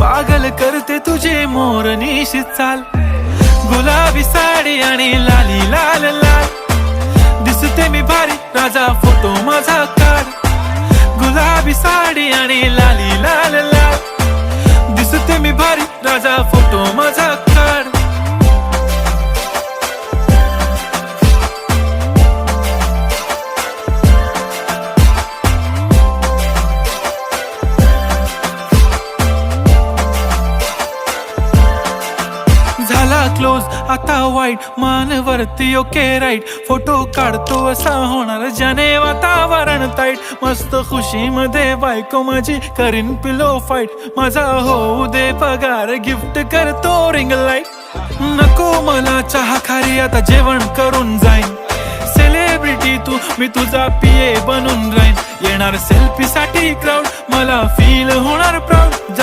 पागल करते तुझे मोरनीशी चाल, गुलाबी साडी आणि लाली लाल लाल. दिसते मी भारी राजा फोटो माझा काढ, गुलाबी साडी आणि लाली लाल लाल. दिसते मी भारी राजा फोटो माझा काढ. झाला क्लोज आता वाईट, मानवरती ओके राईट. फोटो काढतो असा होणार ज्याने वातावरण ताईट. मस्त खुशी मध्ये बायको माझी करीन पिलो फाईट. माझा होऊ दे पगार, गिफ्ट करतो रिंग लाईट. नको मला चहा खारी, आता जेवण करून जाईन. सेलिब्रिटी तू, मी तुझा पिये बनून राहीन. येणार सेल्फी साठी क्राऊड, मला फील होणार प्राऊड.